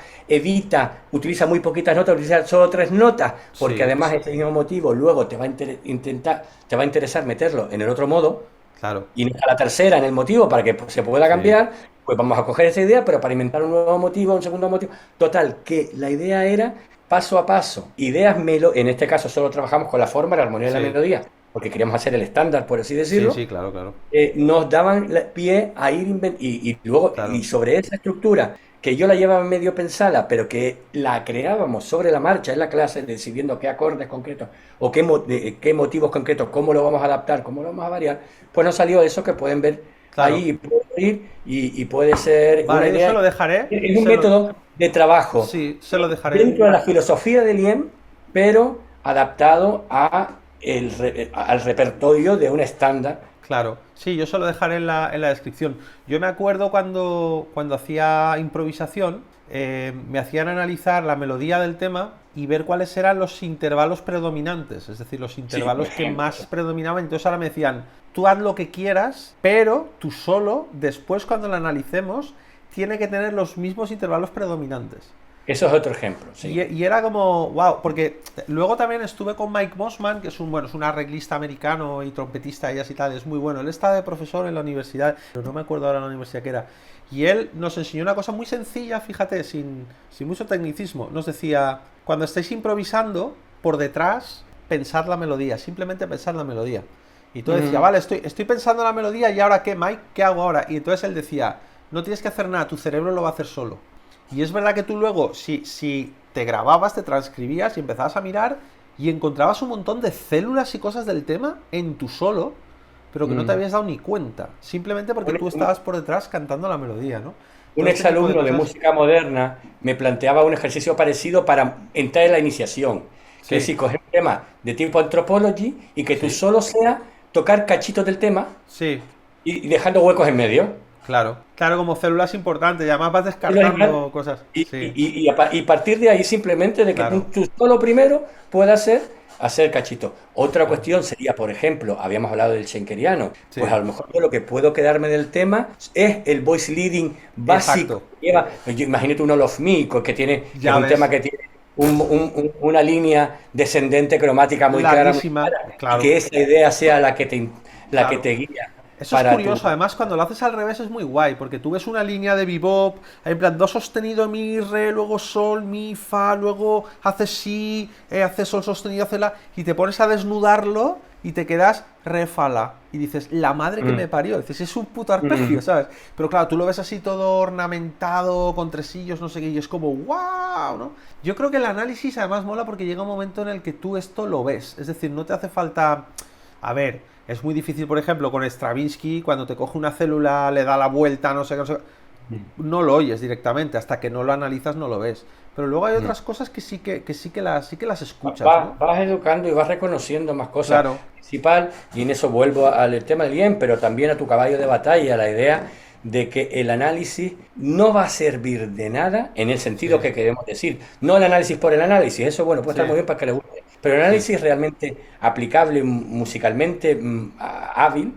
utiliza muy poquitas notas, utiliza solo tres notas, porque sí, además ese mismo motivo luego te va a interesar meterlo en el otro modo, claro. y a la tercera en el motivo para que se pueda Sí, cambiar, pues vamos a coger esa idea, pero para inventar un nuevo motivo, un segundo motivo. Total, que la idea era paso a paso, ideas en este caso solo trabajamos con la forma, la armonía y la Sí. melodía, porque queríamos hacer el estándar, por así Sí, decirlo. sí, claro, claro. Nos daban pie a ir y luego, Claro. y sobre esa estructura, que yo la llevaba medio pensada, pero que la creábamos sobre la marcha en la clase, decidiendo qué acordes concretos o qué motivos concretos, cómo lo vamos a adaptar, cómo lo vamos a variar, pues nos salió eso que pueden ver Claro. ahí, puede ir y puede ser una Vale, yo idea. se lo dejaré. Es un se lo- método de trabajo Sí, se lo dejaré. dentro de la filosofía de Liem, pero adaptado al repertorio de un estándar. Claro, sí, yo se lo dejaré en la descripción. Yo me acuerdo cuando hacía improvisación, me hacían analizar la melodía del tema y ver cuáles eran los intervalos predominantes, es decir, los intervalos por que ejemplo. más predominaban. Entonces ahora me decían, tú haz lo que quieras, pero tú solo, después cuando lo analicemos, tiene que tener los mismos intervalos predominantes. Eso es otro ejemplo, sí. Y era como, wow, porque luego también estuve con Mike Mossman, que es es un arreglista americano y trompetista y así tal, es muy bueno. Él está de profesor en la universidad, pero no me acuerdo ahora la universidad que era. Y él nos enseñó una cosa muy sencilla, fíjate, sin mucho tecnicismo. Nos decía, cuando estáis improvisando, por detrás, pensad la melodía, simplemente pensad la melodía. Y tú decías, vale, estoy pensando en la melodía y ahora qué, Mike, ¿qué hago ahora? Y entonces él decía, no tienes que hacer nada, tu cerebro lo va a hacer solo. Y es verdad que tú luego, si te grababas, te transcribías y empezabas a mirar y encontrabas un montón de células y cosas del tema en tu solo, pero que no te habías dado ni cuenta, simplemente porque tú estabas por detrás cantando la melodía, ¿no? Un Todo este tipo exalumno de cosas. música moderna me planteaba un ejercicio parecido para entrar en la iniciación. Sí. Es decir, coger un tema de tipo anthropology y que tú Sí. solo sea tocar cachitos del tema Sí, y dejando huecos en medio. claro. Claro, como células importantes, y además vas descartando cosas. Sí, Y partir de ahí simplemente de que claro. tú solo primero puedas hacer cachito. Otra cuestión sería, por ejemplo, habíamos hablado del schenkeriano, Sí. pues a lo mejor yo lo que puedo quedarme del tema es el voice leading básico. Exacto. Que lleva, imagínate un All of Me, que Ya es un ves. tema que tiene una línea descendente cromática muy clara, muy Larguísima, clara, claro. y que esa idea sea la que te Claro. guía Eso es para curioso, además cuando lo haces al revés es muy guay, porque tú ves una línea de bebop, en plan do sostenido, mi, re, luego sol, mi, fa, luego haces si, haces sol sostenido, haces la, y te pones a desnudarlo y te quedas re, fa, la, y dices, la madre que me parió, dices, es un puto arpegio, ¿sabes? Pero claro, tú lo ves así todo ornamentado, con tresillos, no sé qué, y es como, wow, ¿no? Yo creo que el análisis además mola porque llega un momento en el que tú esto lo ves, es decir, no te hace falta, a ver, es muy difícil, por ejemplo, con Stravinsky, cuando te coge una célula, le da la vuelta, no sé qué, no sé qué, no lo oyes directamente, hasta que no lo analizas no lo ves. Pero luego hay otras cosas que sí que las escuchas, ¿no? Vas educando y vas reconociendo más cosas Claro. principal, y en eso vuelvo al tema del bien, pero también a tu caballo de batalla, la idea de que el análisis no va a servir de nada en el sentido que queremos decir. No el análisis por el análisis, eso bueno, puede estar Sí. muy bien para que le guste, pero el análisis realmente aplicable, musicalmente hábil,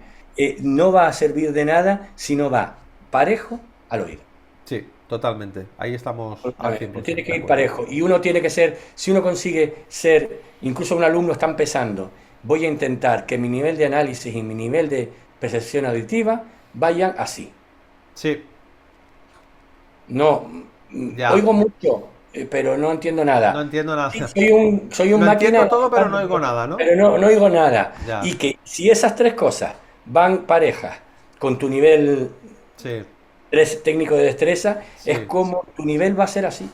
no va a servir de nada si no va parejo al oído. Sí, totalmente. Ahí estamos al 100%. Tiene que de ir acuerdo. parejo. Y uno tiene que ser, si uno consigue ser, incluso un alumno está empezando, voy a intentar que mi nivel de análisis y mi nivel de percepción auditiva vayan así. Sí, No, ya. oigo mucho, pero no entiendo nada. No entiendo nada. Sí, soy un Lo máquina. entiendo todo, pero no oigo nada, ¿no? Pero no oigo nada. Ya. Y que si esas tres cosas van parejas con tu nivel Sí, técnico de destreza, Sí. es como tu nivel va a ser así.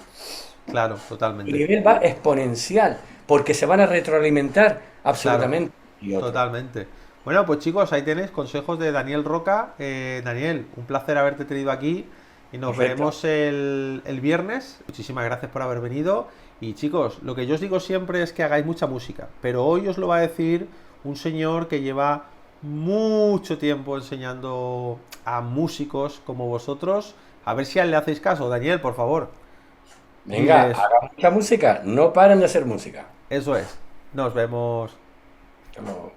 claro, Tu totalmente. nivel va exponencial, porque se van a retroalimentar absolutamente. Y otro. Totalmente. Bueno, pues chicos, ahí tenéis consejos de Daniel Roca. Daniel, un placer haberte tenido aquí y nos Perfecto. veremos el viernes. Muchísimas gracias por haber venido. Y chicos, lo que yo os digo siempre es que hagáis mucha música, pero hoy os lo va a decir un señor que lleva mucho tiempo enseñando a músicos como vosotros. A ver si a él le hacéis caso. Daniel, por favor. Venga, Diles, hagan mucha música, no paren de hacer música. eso es. Nos vemos. Hasta luego.